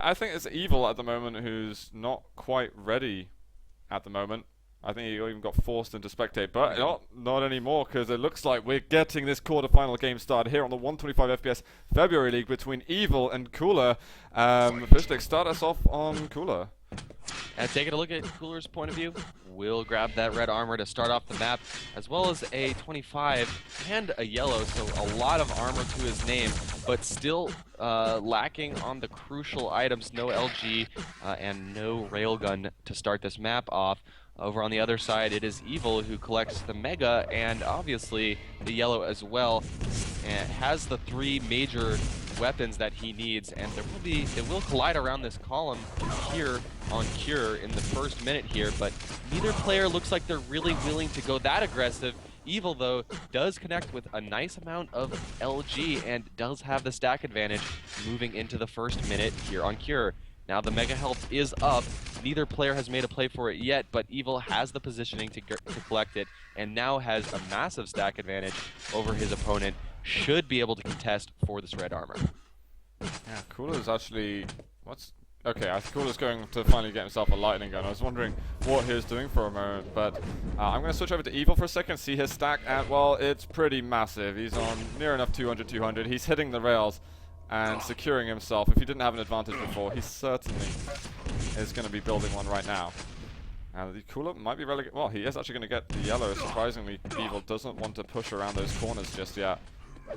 I think it's Evil at the moment who's not quite ready at the moment. I think he even got forced into spectate, but not anymore, because it looks like we're getting this quarterfinal game started here on the 125 FPS February League between Evil and Cooler. Fishstick, start us off on Cooler. Taking a look at Cooler's point of view, we'll grab that red armor to start off the map, as well as a 25 and a yellow, so a lot of armor to his name, but still lacking on the crucial items, no LG and no railgun to start this map off. Over on the other side, it is Evil who collects the Mega and obviously the yellow as well, and has the three major weapons that he needs, and they will collide around this column here on Cure in the first minute here, but neither player looks like they're really willing to go that aggressive. Evil, though, does connect with a nice amount of LG and does have the stack advantage moving into the first minute here on Cure. Now the Mega Health is up. Neither player has made a play for it yet, but Evil has the positioning to collect it and now has a massive stack advantage over his opponent. Should be able to contest for this red armor. Yeah, Cooler's actually... Okay, I think Cooler's going to finally get himself a lightning gun. I was wondering what he was doing for a moment, but I'm going to switch over to Evil for a second, see his stack, and well, it's pretty massive. He's on near enough 200. He's hitting the rails and securing himself. If he didn't have an advantage before, he certainly is going to be building one right now. And the Cooler might be relegated. Well, he is actually going to get the yellow. Surprisingly, Evil doesn't want to push around those corners just yet.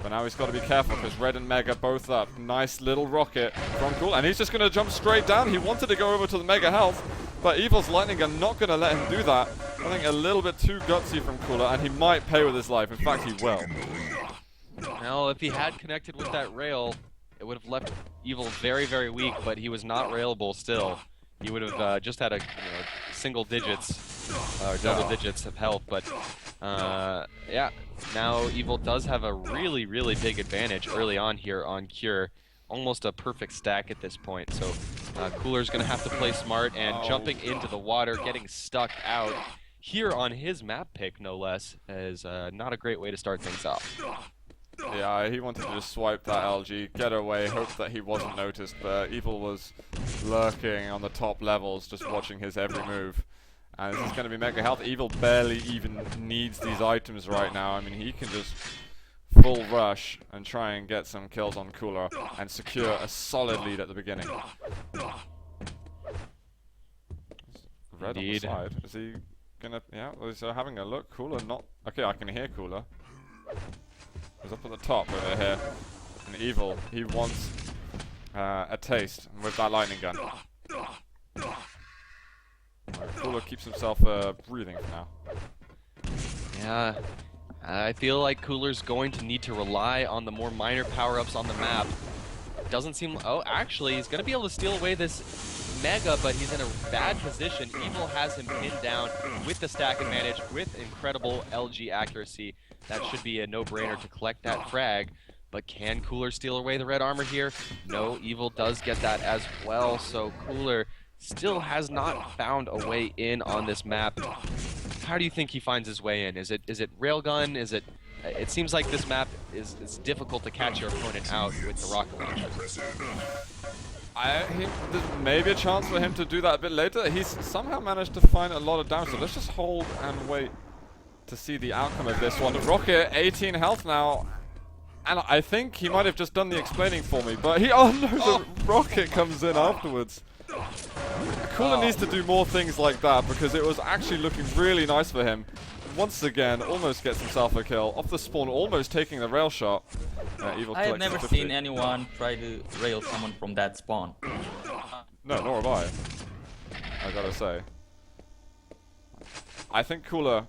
But now he's got to be careful because Red and Mega both up. Nice little rocket from Cooler. And he's just going to jump straight down. He wanted to go over to the Mega Health, but Evil's lightning gun not going to let him do that. I think a little bit too gutsy from Cooler, and he might pay with his life. In fact, he will. Now, if he had connected with that rail, it would have left Evil very, very weak, but he was not railable still. He would have just had a single digits, or double digits of health, but yeah, now Evil does have a really, really big advantage early on here on Cure. Almost a perfect stack at this point, so Cooler's going to have to play smart, and jumping into the water, getting stuck out here on his map pick, no less, is not a great way to start things off. Yeah, he wanted to just swipe that LG, get away, hope that he wasn't noticed, but Evil was lurking on the top levels, just watching his every move. And this is going to be Mega Health. Evil barely even needs these items right now. I mean, he can just full rush and try and get some kills on Cooler and secure a solid lead at the beginning. Red on the side. Is he going to... Yeah, well, he's having a look. Cooler not... Okay, I can hear Cooler. He's up at the top over here. And Evil, he wants a taste with that lightning gun. Cooler keeps himself breathing for now. Yeah, I feel like Cooler's going to need to rely on the more minor power-ups on the map. Doesn't seem... Oh, actually, he's going to be able to steal away this Mega, but he's in a bad position. Evil has him pinned down with the stack advantage, with incredible LG accuracy. That should be a no-brainer to collect that frag. But can Cooler steal away the red armor here? No, Evil does get that as well, so Cooler still has not found a way in on this map. How do you think he finds his way in? Is it railgun? Is it... It seems like this map is difficult to catch your opponent out with the rocket launcher. There's maybe a chance for him to do that a bit later. He's somehow managed to find a lot of damage, so let's just hold and wait to see the outcome of this one. Rocket, 18 health now, and I think he might have just done the explaining for me, but he... Oh no, the rocket comes in afterwards. Cooler needs to do more things like that, because it was actually looking really nice for him. Once again, almost gets himself a kill. Off the spawn, almost taking the rail shot. Evil I have never seen anyone try to rail someone from that spawn. No, nor have I gotta say. I think Cooler,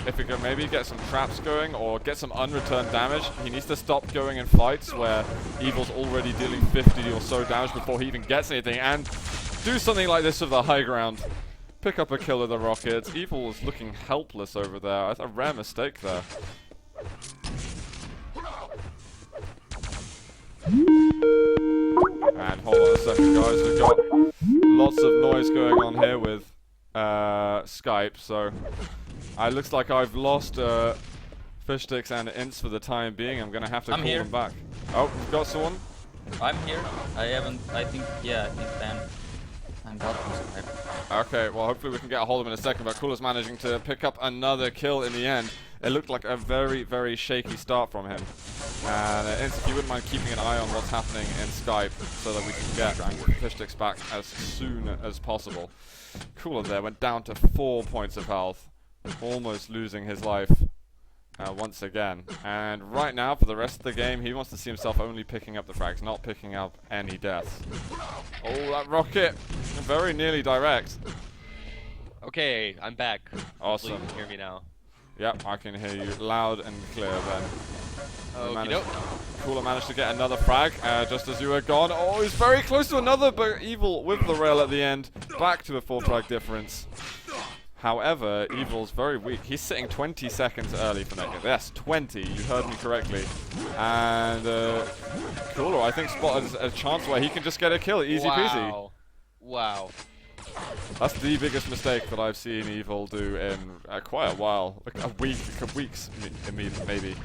if he can maybe get some traps going or get some unreturned damage, he needs to stop going in fights where Evil's already dealing 50 or so damage before he even gets anything, and do something like this with the high ground. Pick up a kill with the rockets. Evil is looking helpless over there. A rare mistake there. And hold on a second, guys. We've got lots of noise going on here with Skype, so it looks like I've lost Fishsticks and Ints for the time being. I'm going to have to call them back. Oh, we've got someone. I'm here. I think, yeah, he's banned. I'm bottom side. Okay, well, hopefully we can get a hold of him in a second, but Cooler's managing to pick up another kill in the end. It looked like a very, very shaky start from him. And if you wouldn't mind keeping an eye on what's happening in Skype so that we can get fish sticks back as soon as possible. Cooler there went down to 4 points of health, almost losing his life once again. And right now, for the rest of the game, he wants to see himself only picking up the frags, not picking up any deaths. Oh, that rocket! Very nearly direct. Okay, I'm back. Awesome. Hopefully you can hear me now. Yep, I can hear you loud and clear then. Cooler managed to get another frag just as you were gone. Oh, he's very close to another, but Evil with the rail at the end. Back to a 4 frag difference. However, Evil's very weak. He's sitting 20 seconds early for Mega. Yes, 20. You heard me correctly. And Cooler, I think, spotted a chance where he can just get a kill. Easy peasy. Wow. That's the biggest mistake that I've seen Evil do in quite a while. Like a week, weeks, maybe.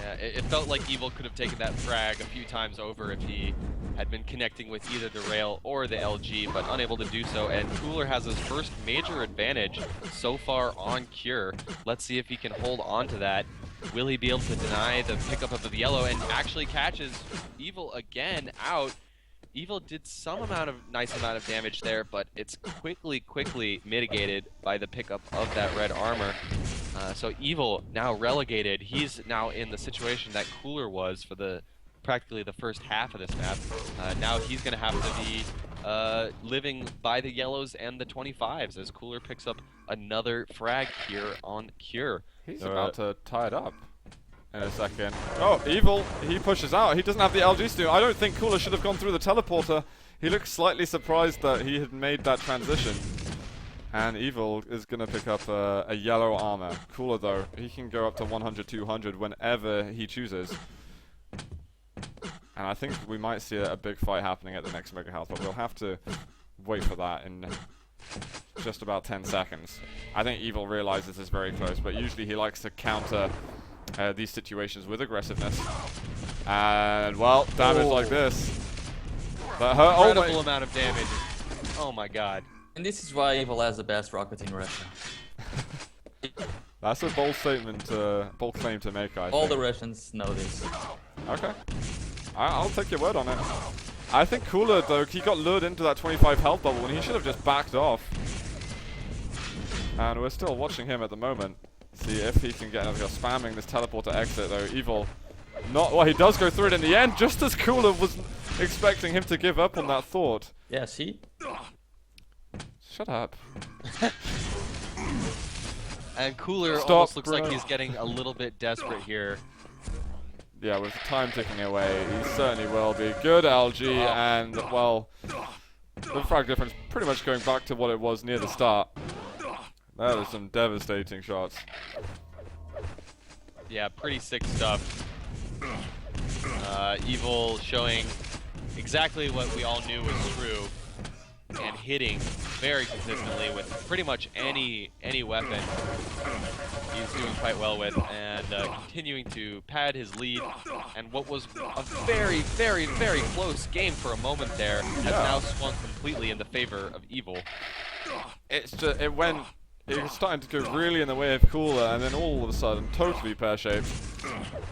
Yeah, it felt like Evil could have taken that frag a few times over if he had been connecting with either the rail or the LG, but unable to do so. And Cooler has his first major advantage so far on Cure. Let's see if he can hold on to that. Will he be able to deny the pickup of the yellow and actually catches Evil again out? Evil did some nice amount of damage there, but it's quickly mitigated by the pickup of that red armor. So Evil now relegated. He's now in the situation that Cooler was for practically the first half of this map. Now he's going to have to be living by the yellows and the 25s as Cooler picks up another frag here on Cure. He's about to tie it up in a second. Oh, Evil, he pushes out. He doesn't have the LG steal. I don't think Cooler should have gone through the teleporter. He looks slightly surprised that he had made that transition. And Evil is going to pick up a yellow armor. Cooler, though, he can go up to 100, 200 whenever he chooses. And I think we might see a big fight happening at the next Mega Health, but we'll have to wait for that in just about 10 seconds. I think Evil realizes it's very close, but usually he likes to counter these situations with aggressiveness. And, well, damage like this. That hurt. Incredible amount of damage. Oh my god. And this is why Evil has the best rocket in Russia. That's a bold statement, bold claim to make, I think. All the Russians know this. Okay. I'll take your word on it. I think Cooler, though, he got lured into that 25 health bubble and he should have just backed off. And we're still watching him at the moment. See if he can get another go. Spamming this teleporter exit, though. Evil, not... Well, he does go through it in the end, just as Cooler was expecting him to give up on that thought. Yeah, see? Shut up. And Cooler almost looks like he's getting a little bit desperate here. Yeah, with time ticking away, he certainly will be. Good LG, and, well, the frag difference pretty much going back to what it was near the start. That is some devastating shots. Yeah, pretty sick stuff. Evil showing exactly what we all knew was true, and hitting very consistently with pretty much any weapon he's doing quite well with, and continuing to pad his lead. And what was a very close game for a moment there has now swung completely in the favor of Evil. It's just, it was starting to go really in the way of Cooler, and then all of a sudden, totally pear-shaped.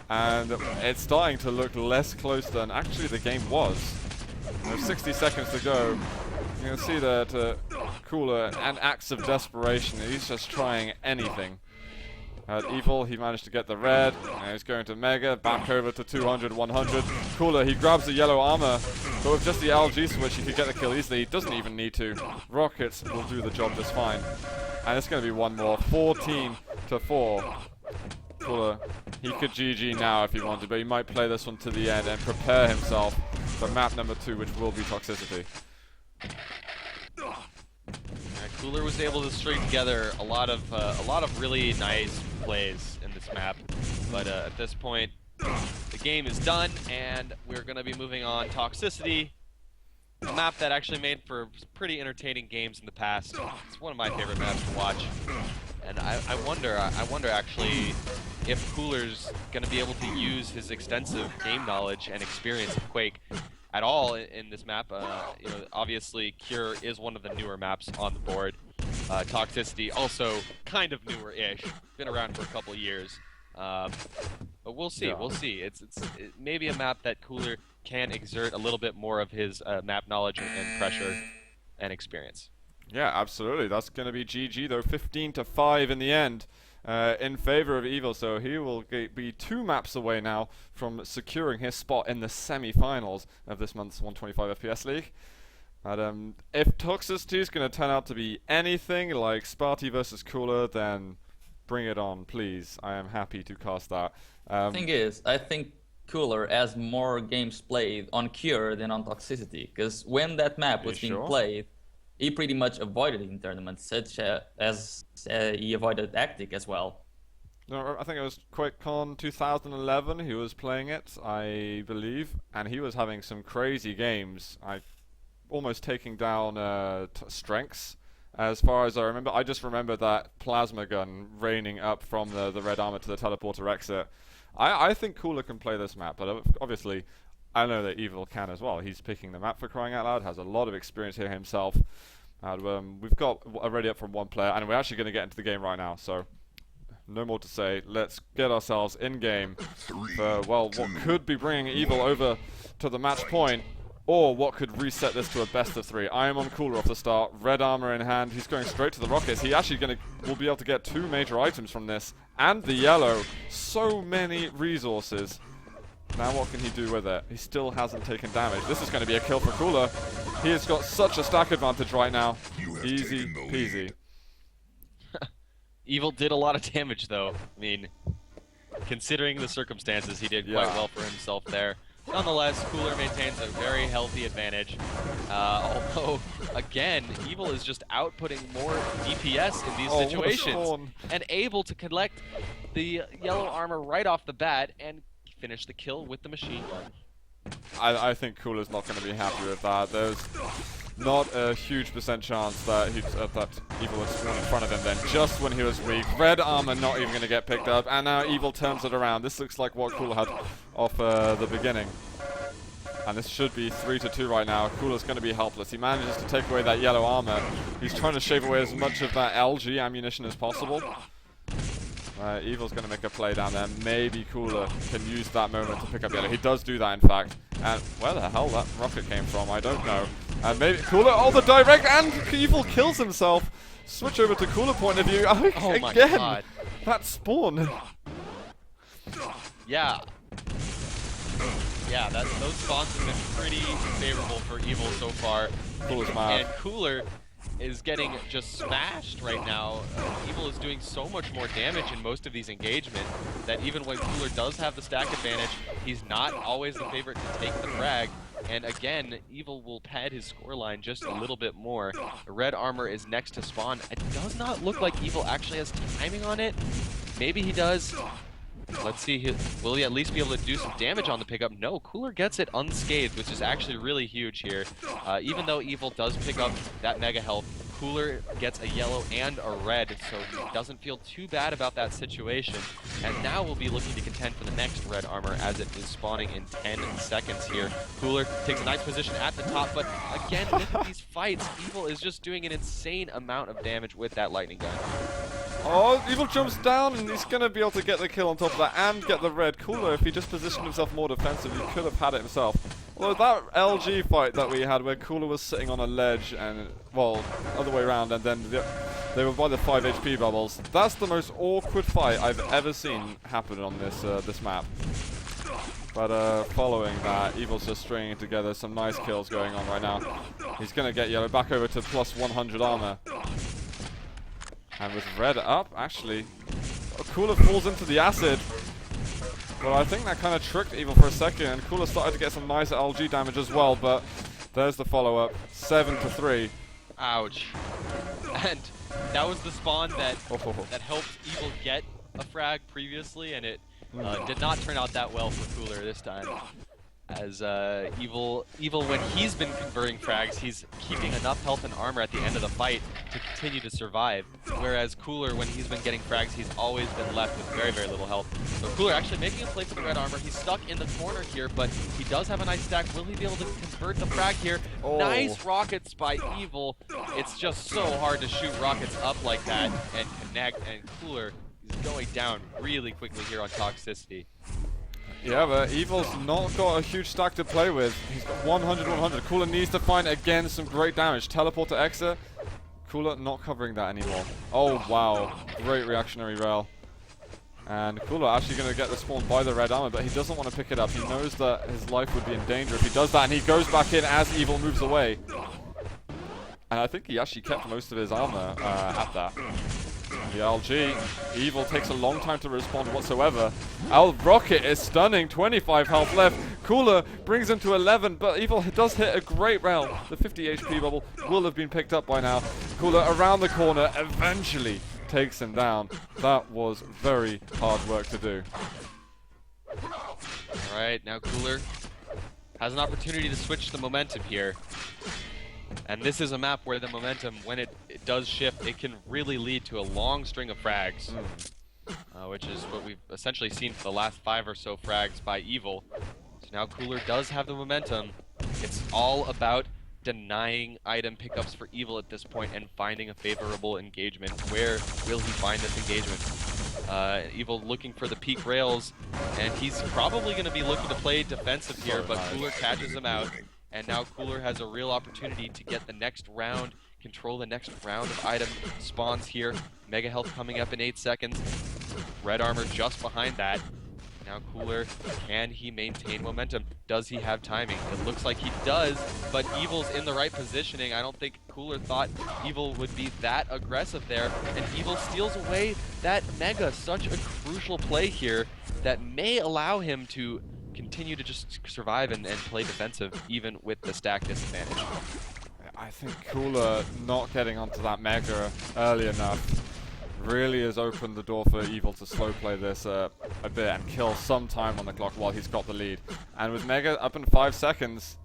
And it's starting to look less close than actually the game was. There's 60 seconds to go. You can see that Cooler, and acts of desperation, he's just trying anything. Evil, he managed to get the red, and he's going to Mega, back over to 200, 100. Cooler, he grabs the yellow armor, but with just the LG switch, he could get the kill easily. He doesn't even need to. Rockets will do the job just fine. And it's going to be one more, 14-4. Cooler, he could GG now if he wanted, but he might play this one to the end and prepare himself for map number 2, which will be Toxicity. Cooler was able to string together a lot of really nice plays in this map, but at this point, the game is done, and we're going to be moving on. Toxicity, a map that actually made for pretty entertaining games in the past. It's one of my favorite maps to watch, and I wonder actually if Cooler's going to be able to use his extensive game knowledge and experience of Quake at all in this map. You know, obviously Cure is one of the newer maps on the board. Toxicity also kind of newer-ish, been around for a couple of years. But we'll see. We'll see. It may be a map that Cooler can exert a little bit more of his map knowledge and pressure and experience. Yeah, absolutely. That's going to be GG though. 15-5 in the end, in favor of Evil. So he will be 2 maps away now from securing his spot in the semi-finals of this month's 125 FPS League. And if Toxicity is going to turn out to be anything like Sparty versus Cooler, then bring it on, please. I am happy to cast that. Thing is, I think Cooler has more games played on Cure than on Toxicity, because when that map was being played, he pretty much avoided it in tournaments, such as he avoided Actic as well. No, I think it was QuakeCon 2011 he was playing it, I believe, and he was having some crazy games. Almost taking down strengths. As far as I remember, I just remember that plasma gun raining up from the red armor to the teleporter exit. I think Cooler can play this map, but obviously I know that Evil can as well. He's picking the map for crying out loud, has a lot of experience here himself. And we've got a ready up from 1 player, and we're actually going to get into the game right now, so no more to say. Let's get ourselves in game for, well, what could be bringing Evil over to the match point, or what could reset this to a best of 3. I am on Cooler off the start, red armor in hand. He's going straight to the rockets. He actually will be able to get 2 major items from this, and the yellow. So many resources. Now what can he do with it? He still hasn't taken damage. This is going to be a kill for Cooler. He has got such a stack advantage right now. Easy peasy. Evil did a lot of damage though. I mean, considering the circumstances, he did quite well for himself there. Nonetheless, Cooler maintains a very healthy advantage. Although, again, Evil is just outputting more DPS in these situations and able to collect the yellow armor right off the bat and finish the kill with the machine gun. I think Cooler's not going to be happy with that. There's not a huge % chance that that Evil would spawn in front of him then, just when he was weak. Red armor not even going to get picked up, and now Evil turns it around. This looks like what Cooler had off the beginning. And this should be 3-2 right now. Cooler's going to be helpless. He manages to take away that yellow armor. He's trying to shave away as much of that LG ammunition as possible. Evil's going to make a play down there. Maybe Cooler can use that moment to pick up yellow. He does do that, in fact. And where the hell that rocket came from, I don't know. And maybe Cooler, the direct, and Evil kills himself. Switch over to Cooler point of view. Oh my Again, God. That spawn. Yeah. Yeah, those spawns have been pretty favorable for Evil so far. Cooler's mad. And Cooler is getting just smashed right now. Evil is doing so much more damage in most of these engagements that even when Cooler does have the stack advantage, he's not always the favorite to take the frag. And again, Evil will pad his scoreline just a little bit more. The red armor is next to spawn. It does not look like Evil actually has timing on it. Maybe he does. Let's see, will he at least be able to do some damage on the pickup? No, Cooler gets it unscathed, which is actually really huge here. Even though Evil does pick up that mega health, Cooler gets a yellow and a red, so he doesn't feel too bad about that situation. And now we'll be looking to contend for the next red armor as it is spawning in 10 seconds here. Cooler takes a nice position at the top, but again, with these fights, Evil is just doing an insane amount of damage with that lightning gun. Oh, Evil jumps down and he's going to be able to get the kill on top of that and get the red. Cooler, if he just positioned himself more defensively, could have had it himself. Although that LG fight that we had where Cooler was sitting on a ledge and, well, other way around, and then they were by the 5 HP bubbles, that's the most awkward fight I've ever seen happen on this map. But following that, Evil's just stringing together some nice kills going on right now. He's going to get yellow back over to plus 100 armor. And with red up, actually, Cooler falls into the acid. Well, I think that kind of tricked Evil for a second, and Cooler started to get some nice LG damage as well, but there's the follow-up, 7-3. Ouch. And that was the spawn that helped Evil get a frag previously, and it did not turn out that well for Cooler this time. as Evil, when he's been converting frags, he's keeping enough health and armor at the end of the fight to continue to survive. Whereas Cooler, when he's been getting frags, he's always been left with very, very little health. So Cooler actually making a play for the red armor. He's stuck in the corner here, but he does have a nice stack. Will he be able to convert the frag here? Oh. Nice rockets by Evil. It's just so hard to shoot rockets up like that and connect, and Cooler is going down really quickly here on Toxicity. Yeah, but Evil's not got a huge stack to play with. He's got 100, 100. Cooler needs to find, again, some great damage. Teleport to exit. Cooler not covering that anymore. Oh, wow. Great reactionary rail. And Cooler actually going to get the spawn by the red armor, but he doesn't want to pick it up. He knows that his life would be in danger if he does that, and he goes back in as Evil moves away. And I think he actually kept most of his armor at that. The LG, Evil takes a long time to respond whatsoever. Rocket is stunning, 25 health left. Cooler brings him to 11, but Evil does hit a great round. The 50 HP bubble will have been picked up by now. Cooler around the corner eventually takes him down. That was very hard work to do. Alright, now Cooler has an opportunity to switch the momentum here. And this is a map where the momentum, when it does shift, it can really lead to a long string of frags. Which is what we've essentially seen for the last 5 or so frags by Evil. So now Cooler does have the momentum. It's all about denying item pickups for Evil at this point and finding a favorable engagement. Where will he find this engagement? Evil looking for the peak rails, and he's probably going to be looking to play defensive here, but Cooler catches him out. And now Cooler has a real opportunity to get the next round, control the next round of item spawns here. Mega health coming up in 8 seconds. Red armor just behind that. Now Cooler, can he maintain momentum? Does he have timing? It looks like he does, but Evil's in the right positioning. I don't think Cooler thought Evil would be that aggressive there, and Evil steals away that Mega. Such a crucial play here that may allow him to continue to just survive and play defensive, even with the stack disadvantage. I think Cooler not getting onto that Mega early enough really has opened the door for Evil to slow play this a bit and kill some time on the clock while he's got the lead. And with Mega up in 5 seconds,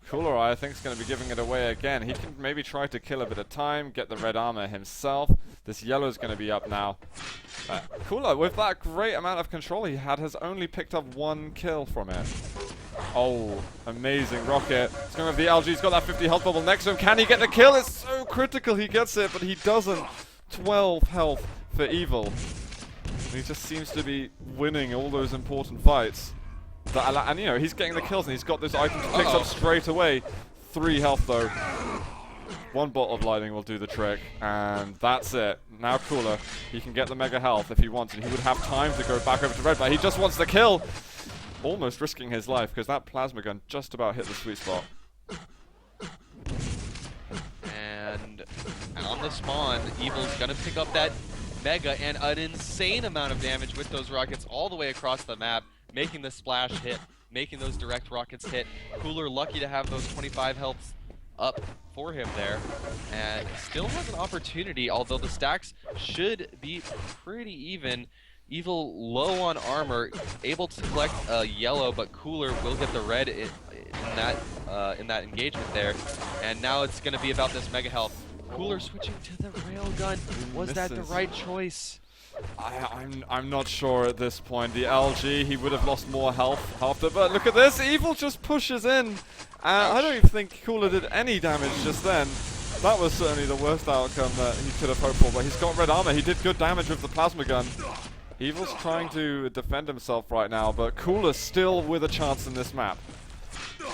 Cooler, I think, is going to be giving it away again. He can maybe try to kill a bit of time, get the red armor himself. This yellow is going to be up now. Cooler, with that great amount of control he had, has only picked up 1 kill from it. Oh, amazing rocket. It's going with the LG. He's got that 50 health bubble next to him. Can he get the kill? It's so critical. He gets it, but he doesn't. 12 health for Evil. He just seems to be winning all those important fights. And you know, he's getting the kills and he's got those items picked up straight away. 3 health though. 1 bolt of lightning will do the trick, and that's it. Now Cooler, he can get the mega health if he wants, and he would have time to go back over to red, but he just wants the kill. Almost risking his life, because that plasma gun just about hit the sweet spot. And on the spawn, Evil's gonna pick up that mega and an insane amount of damage with those rockets all the way across the map, making the splash hit, making those direct rockets hit. Cooler lucky to have those 25 healths up for him there, and still has an opportunity, although the stacks should be pretty even. Evil low on armor, able to collect a yellow, but Cooler will get the red in that engagement there. And now it's going to be about this mega health. Cooler switching to the railgun. Was that the right choice? I'm not sure at this point. The LG, he would have lost more health after, but look at this. Evil just pushes in. I don't even think Cooler did any damage just then. That was certainly the worst outcome that he could have hoped for, but he's got red armor. He did good damage with the plasma gun. Evil's trying to defend himself right now, but Cooler still with a chance in this map.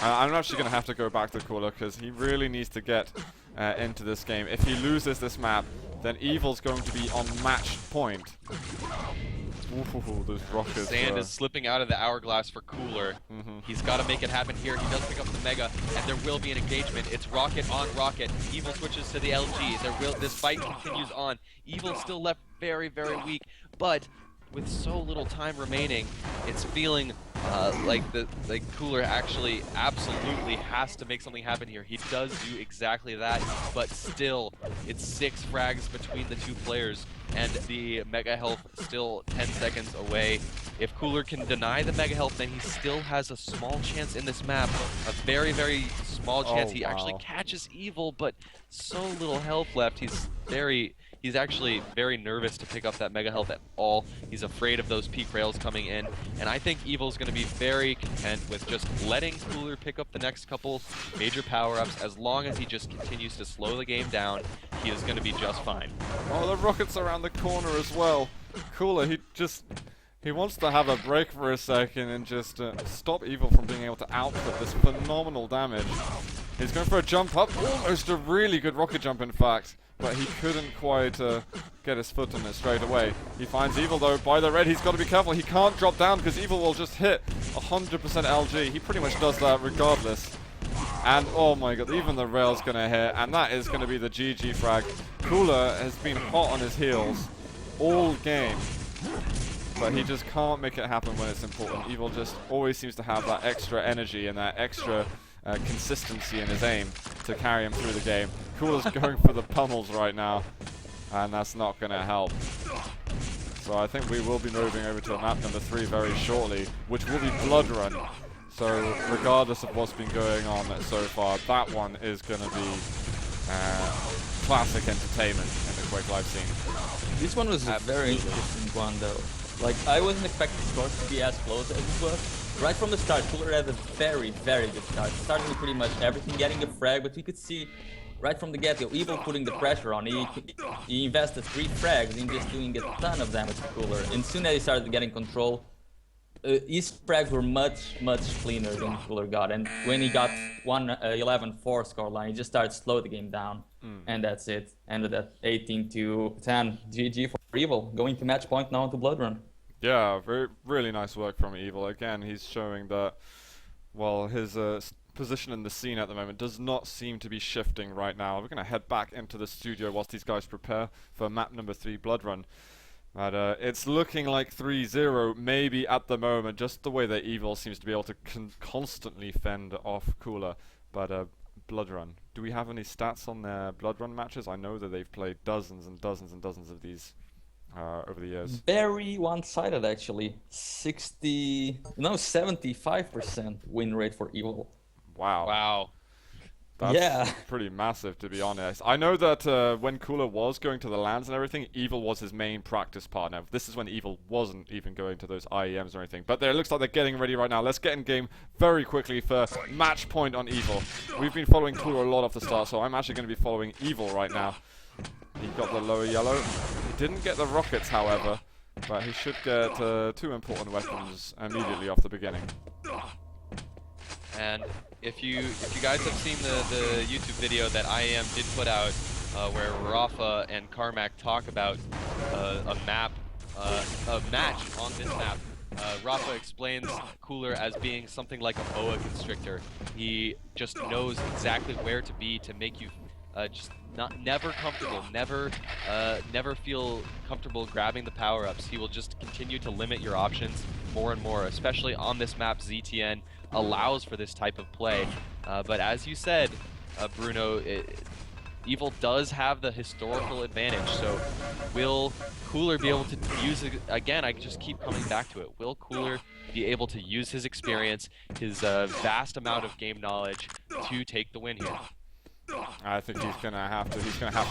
I'm actually going to have to go back to Cooler because he really needs to get into this game. If he loses this map, then Evil's going to be on match point. Ooh, those rockets. Sand is slipping out of the hourglass for Cooler. He's got to make it happen here. He does pick up the mega, and there will be an engagement. It's rocket on rocket. Evil switches to the LG. This fight continues on. Evil still left very, very weak, but with so little time remaining, it's feeling Cooler actually absolutely has to make something happen here. He does do exactly that, but still, it's 6 frags between the 2 players, and the Mega Health still 10 seconds away. If Cooler can deny the Mega Health, then he still has a small chance in this map. A very, very small chance. He actually catches Evil, but so little health left. He's actually very nervous to pick up that Mega Health at all. He's afraid of those peak rails coming in, and I think Evil's going to be very content with just letting Cooler pick up the next couple major power-ups. As long as he just continues to slow the game down, he is going to be just fine. Oh, the rockets around the corner as well. Cooler, he wants to have a break for a second and just stop Evil from being able to output this phenomenal damage. He's going for a jump up, almost a really good rocket jump in fact, but he couldn't quite get his foot in it straight away. He finds Evil though by the red. He's got to be careful. He can't drop down because Evil will just hit 100% LG. He pretty much does that regardless. And oh my god, even the rail's going to hit, and that is going to be the GG frag. Cooler has been hot on his heels all game, but he just can't make it happen when it's important. Evil just always seems to have that extra energy and that extra consistency in his aim to carry him through the game. Cooler's going for the pummels right now, and that's not going to help. So I think we will be moving over to map number 3 very shortly, which will be Blood Run. So regardless of what's been going on so far, that one is going to be classic entertainment in the Quake Live scene. This one was a very interesting one though. Like, I wasn't expecting the scores to be as close as it was. Right from the start, Cooler had a very, very good start. Starting with pretty much everything, getting a frag, but we could see right from the get-go, Evil putting the pressure on. He invested 3 frags in just doing a ton of damage to Cooler. And soon as he started getting control, his frags were much, much cleaner than Cooler got. And when he got 11-4 scoreline, he just started to slow the game down. And that's it. Ended at 18-10. GG for Evil, going to match point now into Blood Run. Yeah, really nice work from Evil. Again, he's showing that, well, his position in the scene at the moment does not seem to be shifting right now. We're going to head back into the studio whilst these guys prepare for map number 3, Blood Run. But it's looking like 3-0 maybe at the moment, just the way that Evil seems to be able to constantly fend off Cooler. But Blood Run, do we have any stats on their Blood Run matches? I know that they've played dozens and dozens and dozens of these over the years. Very one-sided actually. 75% win rate for Evil. Wow. That's pretty massive, to be honest. I know that when Cooler was going to the lands and everything, Evil was his main practice partner. This is when Evil wasn't even going to those IEMs or anything. But it looks like they're getting ready right now. Let's get in game very quickly for match point on Evil. We've been following Cooler a lot off the start, so I'm actually going to be following Evil right now. He got the lower yellow. He didn't get the rockets, however, but he should get 2 important weapons immediately off the beginning. And if you guys have seen the YouTube video that IAM did put out, where Rafa and Carmack talk about a match on this map, Rafa explains Cooler as being something like a boa constrictor. He just knows exactly where to be to make you just never comfortable, never feel comfortable grabbing the power-ups. He will just continue to limit your options more and more, especially on this map. ZTN allows for this type of play, but as you said, Bruno, Evil does have the historical advantage, so will Cooler be able to use it? Again, I just keep coming back to it. Will Cooler be able to use his experience, his vast amount of game knowledge to take the win here? I think he's gonna have to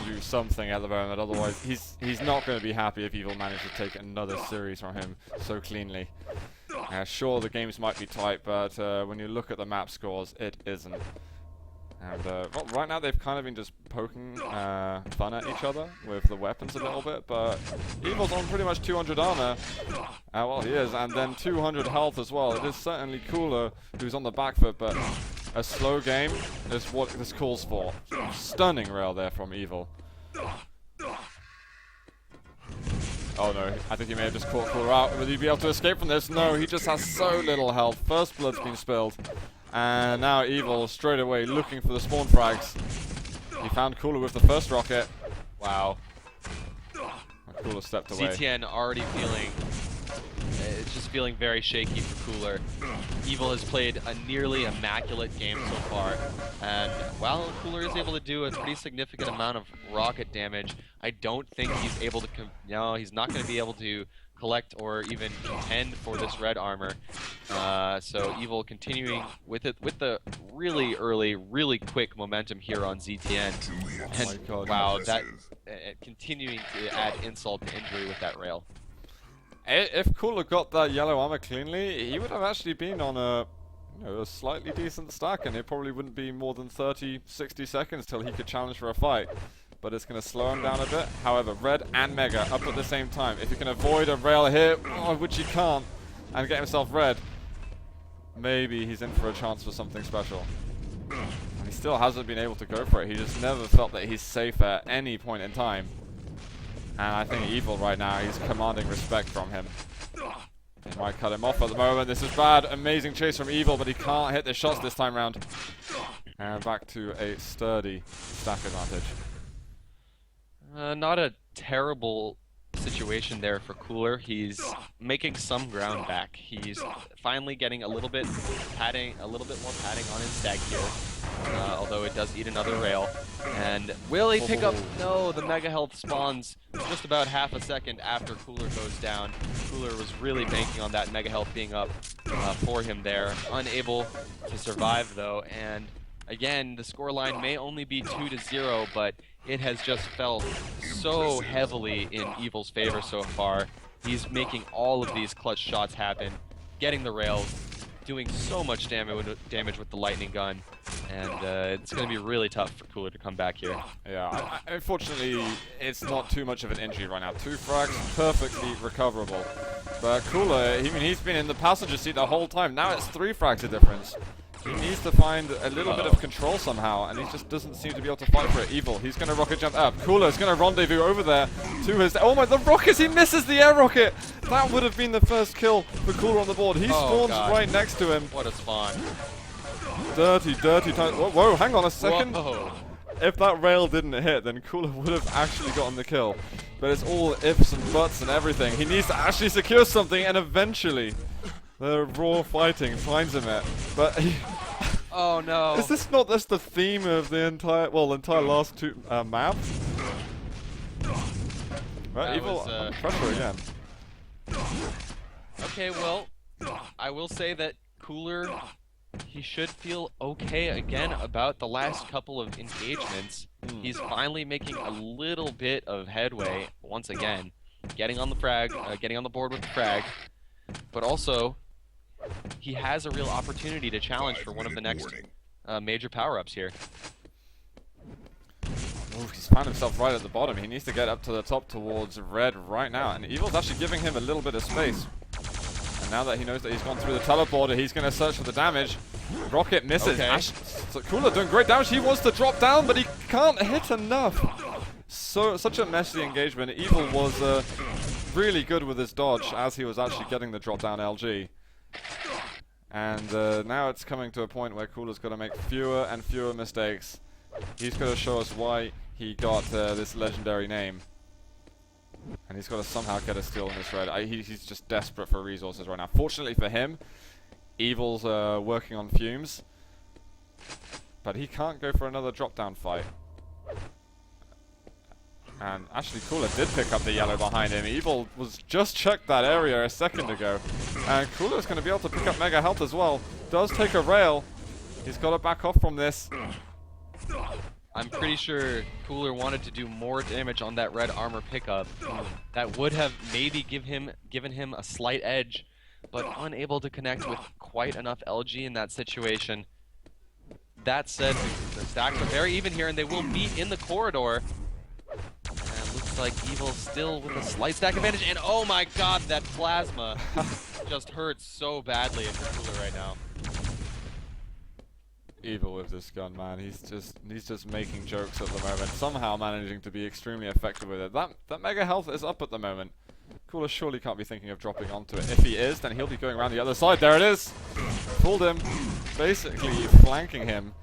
do something at the moment, otherwise he's not gonna be happy if Evil managed to take another series from him so cleanly. Sure, the games might be tight, but when you look at the map scores, it isn't. And well, right now they've kind of been just poking fun at each other with the weapons a little bit, but Evil's on pretty much 200 armor. Well, he is, and then 200 health as well. It is certainly Cooler who's on the back foot, but a slow game is what this calls for. Stunning rail there from Evil. Oh no, I think he may have just caught Cooler out. Will he be able to escape from this? No, he just has so little health. First blood's been spilled. And now Evil straight away looking for the spawn frags. He found Cooler with the first rocket. Wow. Cooler stepped away. ZTN already feeling just feeling very shaky for Cooler. Evil has played a nearly immaculate game so far, and while Cooler is able to do a pretty significant amount of rocket damage, I don't think he's able to, he's not going to be able to collect or even contend for this red armor. So Evil continuing with the really early, really quick momentum here on ZTN. And wow, that continuing to add insult to injury with that rail. If Cooler got that yellow armor cleanly, he would have actually been on a slightly decent stack, and it probably wouldn't be more than 30, 60 seconds till he could challenge for a fight. But it's going to slow him down a bit. However, Red and Mega up at the same time. If you can avoid a rail here, which he can't, and get himself red, maybe he's in for a chance for something special. And he still hasn't been able to go for it. He just never felt that he's safe at any point in time. And I think Evil right now, he's commanding respect from him. He might cut him off at the moment. This is bad. Amazing chase from Evil, but he can't hit the shots this time round. And back to a sturdy stack advantage. Not a terrible situation there for Cooler. He's making some ground back. He's finally getting a little bit more padding on his stack here. Although it does eat another rail. And will he pick up? No, the Mega Health spawns just about half a second after Cooler goes down. Cooler was really banking on that Mega Health being up for him there. Unable to survive though, and again, the scoreline may only be 2-0, but it has just fell so heavily in Evil's favor so far. He's making all of these clutch shots happen, getting the rails, doing so much damage with the lightning gun, and it's going to be really tough for Cooler to come back here. Yeah, unfortunately, it's not too much of an injury right now. 2 frags, perfectly recoverable. But Cooler, he's been in the passenger seat the whole time. Now it's 3 frags of difference. He needs to find a little bit of control somehow, and he just doesn't seem to be able to fight for it. Evil, he's going to rocket jump up. Cooler's going to rendezvous over there to his... Oh my, the rockets! He misses the air rocket! That would have been the first kill for Cooler on the board. He spawns right next to him. What a spawn. Dirty time. Whoa, hang on a second. Whoa. If that rail didn't hit, then Cooler would have actually gotten the kill. But it's all ifs and buts and everything. He needs to actually secure something, and eventually the raw fighting finds him it. But he... Oh no. Is this not just the theme of the entire last 2 maps? Right, Evil under pressure again. Okay, well, I will say that Cooler, he should feel okay again about the last couple of engagements. He's finally making a little bit of headway once again, getting on the getting on the board with the frag, but also he has a real opportunity to challenge for one of the next major power-ups here. Ooh, he's found himself right at the bottom. He needs to get up to the top towards Red right now, and Evil's actually giving him a little bit of space. And now that he knows that he's gone through the teleporter, he's going to search for the damage. Rocket misses. Okay. So Cooler doing great damage. He wants to drop down, but he can't hit enough. Such a messy engagement. Evil was really good with his dodge as he was actually getting the drop down LG. And now it's coming to a point where Cooler's got to make fewer and fewer mistakes. He's got to show us why he got this legendary name. And he's got to somehow get a steal in this red. He's just desperate for resources right now. Fortunately for him, Evil's working on fumes. But he can't go for another drop-down fight. And actually Cooler did pick up the yellow behind him. Evil was just checked that area a second ago. And Cooler's going to be able to pick up Mega Health as well. Does take a rail. He's got to back off from this. I'm pretty sure Cooler wanted to do more damage on that red armor pickup. That would have maybe given him a slight edge, but unable to connect with quite enough LG in that situation. That said, the stacks are very even here, and they will meet in the corridor. And looks like Evil still with a slight stack advantage, and oh my god, that plasma just hurts so badly for Cooler right now. Evil with this gun, man. He's just making jokes at the moment. Somehow managing to be extremely effective with it. That Mega Health is up at the moment. Cooler surely can't be thinking of dropping onto it. If he is, then he'll be going around the other side. There it is! Pulled him. Basically flanking him.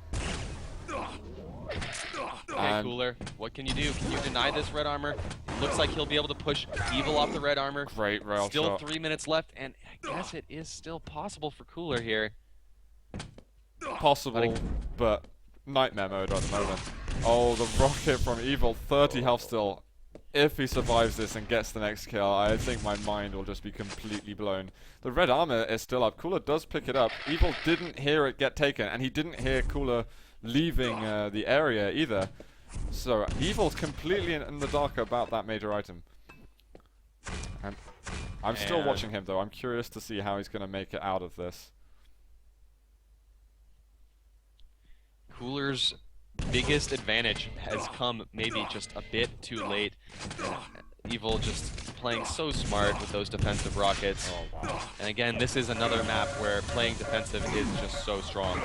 Okay, Cooler. What can you do? Can you deny this red armor? Looks like he'll be able to push Evil off the red armor. Great rail Still shot. 3 minutes left, and I guess it is still possible for Cooler here. Possible, but nightmare mode at the moment. Oh, the rocket from Evil, 30 health still. If he survives this and gets the next kill, I think my mind will just be completely blown. The red armor is still up. Cooler does pick it up. Evil didn't hear it get taken, and he didn't hear Cooler leaving the area either. So Evil's completely in the dark about that major item. And I'm still watching him though. I'm curious to see how he's going to make it out of this. Cooler's biggest advantage has come maybe just a bit too late. Evil just playing so smart with those defensive rockets. Oh, wow. And again, this is another map where playing defensive is just so strong.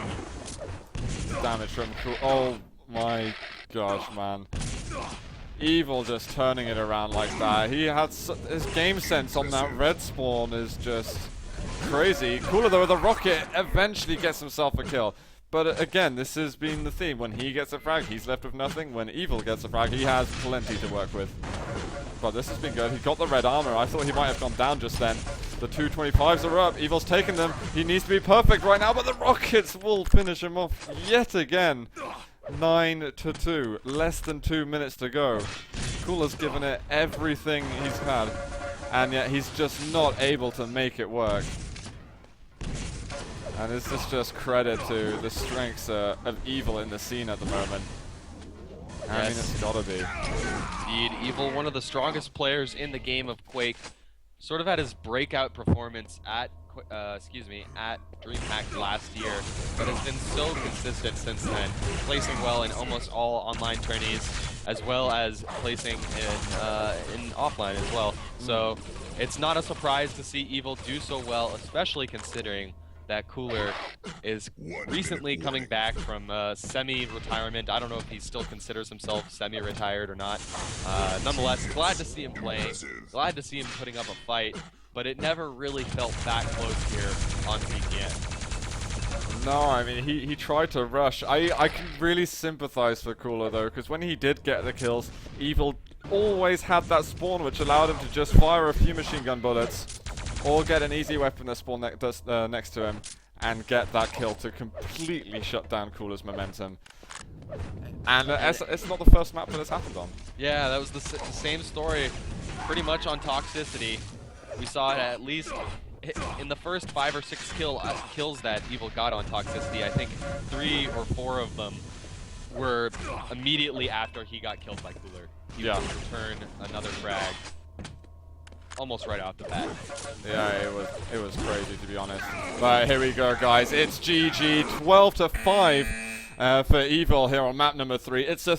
Damage from Cooler. Oh my gosh, man. Evil just turning it around like that. He had his game sense on that red spawn is just crazy. Cooler though with a rocket eventually gets himself a kill. But again, this has been the theme. When he gets a frag, he's left with nothing. When Evil gets a frag, he has plenty to work with. But this has been good. He got the red armor. I thought he might have gone down just then. The 225s are up. Evil's taken them. He needs to be perfect right now, but the rockets will finish him off yet again. 9-2. Less than 2 minutes to go. Cooler's given it everything he's had, and yet he's just not able to make it work. And this is just credit to the strengths of Evil in the scene at the moment. Yes. I mean, it's gotta be. Indeed, Evil, one of the strongest players in the game of Quake, sort of had his breakout performance at DreamHack last year, but has been so consistent since then, placing well in almost all online tourneys, as well as placing in offline as well. So it's not a surprise to see Evil do so well, especially considering that Cooler is recently coming back from semi-retirement. I don't know if he still considers himself semi-retired or not. Nonetheless, glad to see him playing, glad to see him putting up a fight, but it never really felt that close here on PTN. No, I mean, he tried to rush. I can really sympathize for Cooler though, because when he did get the kills, Evil always had that spawn which allowed him to just fire a few machine gun bullets or get an easy weapon that spawned next to him and get that kill to completely shut down Cooler's momentum. And it's not the first map that it's happened on. Yeah, that was the same story pretty much on Toxicity. We saw it at least in the first 5 or 6 kills that Evil got on Toxicity. I think 3 or 4 of them were immediately after he got killed by Cooler. He would return another frag almost right off the bat. Yeah, it was crazy to be honest. But here we go, guys. It's GG, 12-5 for Evil here on map number 3. It's a